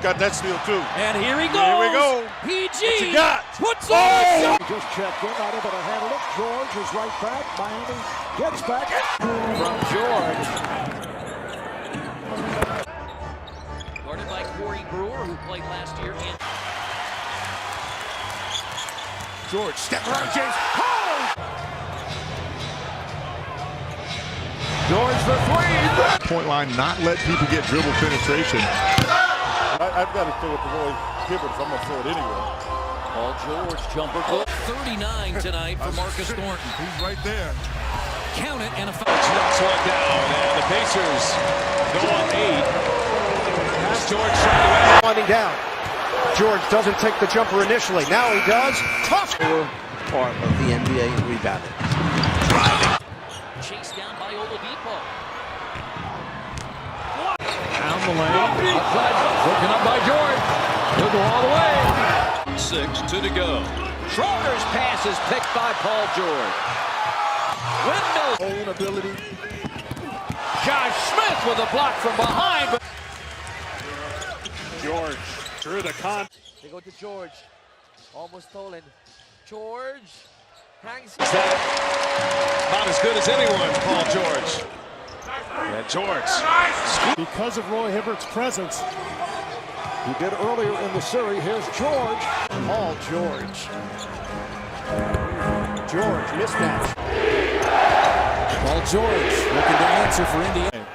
got that steal too. And here he goes. Here we go. PG what you got? Puts on a shot. Just checked in, not able to handle it. George is right back. Miami gets back. From George. Guarded by Corey Brewer, who played last year in. George, step around James. George for three. Point line, not let people get dribble penetration. I've got to throw it to Roy Hibbert if I'm going to throw it anyway. Paul George, jumper good. 39 tonight for Marcus Thornton. He's right there. Count it and a foul. Knocks one down, and the Pacers go up 8. Pass George trying to Climbing down. George doesn't take the jumper initially. Now he does. Tough. Part of the NBA rebounding. Chased down by Oladipo. down the lane. Broken up by George. He'll go all the way. 6 to go. Schroeder's pass is picked by Paul George. Windmill. Own ability. Josh Smith with a block from behind. George through the con. They go to George. Almost stolen. George hangs. Is that about as good as anyone, Paul George? And George. Because of Roy Hibbert's presence. He did earlier in the series. Here's George. Paul George. George, mismatch. Paul George looking to answer for Indiana.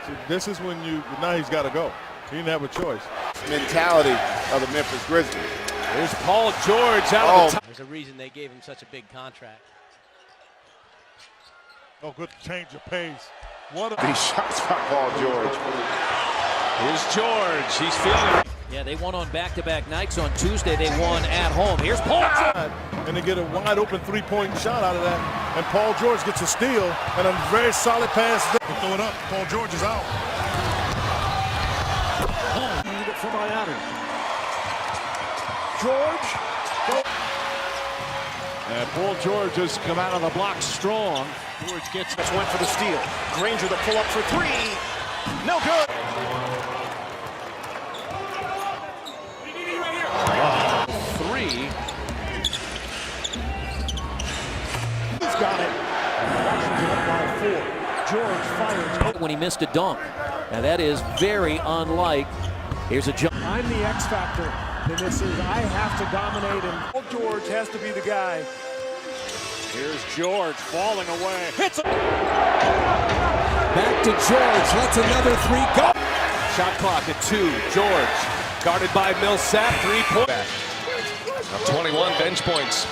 See, this is when now he's got to go. He didn't have a choice. Mentality of the Memphis Grizzlies. There's Paul George out of the top. There's a reason they gave him such a big contract. Oh, good change of pace. What a These shots by Paul George. Here's George. He's feeling it. Yeah, they won on back-to-back nights. On Tuesday, they won at home. Here's Paul George. and they get a wide open three-point shot out of that. And Paul George gets a steal and a very solid pass. They throw it up. Paul George is out. Need it for Miami. George. And Paul George has come out on the block strong. George gets Went for the steal. Granger the pull up for three. No good. three. He's got it. Washington up by 4. George fires. When he missed a dunk. Now that is very unlike. Here's a jump. I'm the X factor. And this is, I have to dominate, and Paul George has to be the guy. Here's George falling away. Hits it. Back to George. Let's another three go. Shot clock at 2. George guarded by Millsap. 3-point. 21 bench points.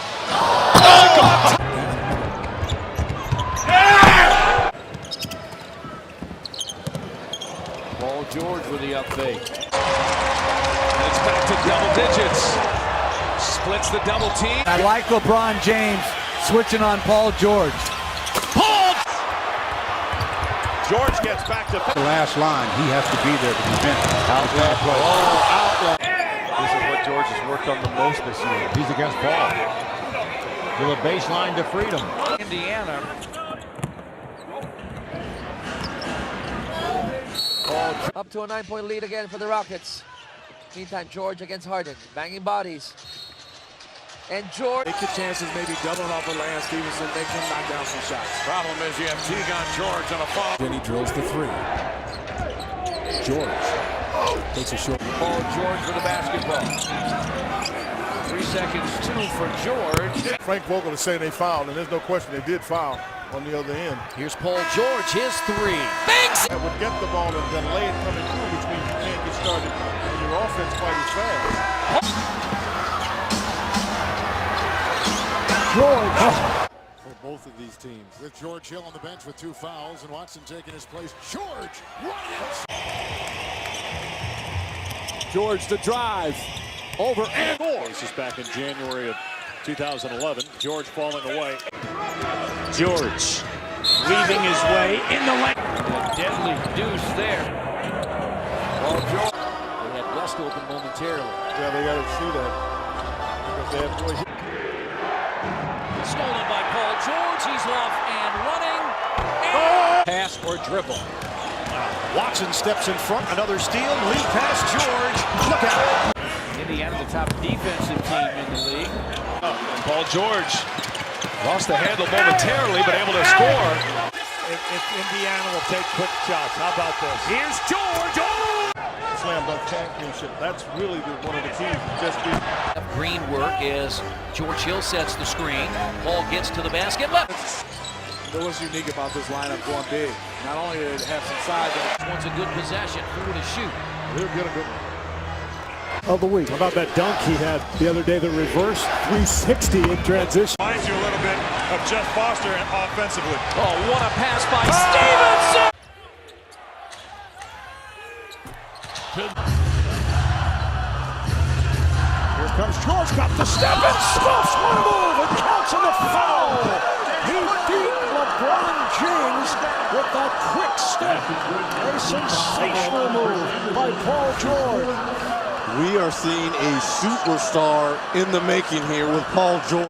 Paul George with the up fake. And it's back to double digits. Splits the double team. I like LeBron James switching on Paul George. Paul George gets back to The last line, he has to be there to defend. Outlet play. Oh, outlet. This is what George has worked on the most this year. He's against Paul. To the baseline to freedom. Indiana. Up to a 9-point lead again for the Rockets. Meantime, George against Harden. Banging bodies. And George. Take the chances, maybe doubling off of Lance Stevenson. They can knock down some shots. Problem is you have Teague on George on a foul. Then he drills the 3. George takes a short. Paul George for the basketball. 3 seconds, 2 for George. Frank Vogel is saying they fouled, and there's no question they did foul on the other end. Here's Paul George, his 3. Banks! That would get the ball and then lay it coming through, which means you can't get started on your offense quite as fast. George. For both of these teams. With George Hill on the bench with 2 fouls and Watson taking his place. George runs. George to drive. Over and more. This is back in January of 2011. George falling away. George weaving his way in the lane. A deadly deuce there. Paul George. They had West open momentarily. Yeah, they got to see that. Because they have boys. Stolen by Paul George. He's off and running. And pass or dribble. Watson steps in front. Another steal. Lead pass. George. Look out. Paul George lost the handle momentarily, but able to score. If Indiana will take quick shots, how about this? Here's George. Oh! Slam dunk championship. That's really one of the keys. Just be Green work as George Hill sets the screen. Paul gets to the basket. Left. What's unique about this lineup going big? Not only did it have some size, This one's a good possession. Forward to shoot. they're good. Of the week. How about that dunk he had the other day, the reverse 360 in transition? Reminds you a little bit of Jeff Foster offensively. Oh, what a pass by Stevenson! Here comes George, got the step and stuffs one move and counts in the foul. He beat LeBron James with that quick step. A sensational move by Paul George. We are seeing a superstar in the making here with Paul George.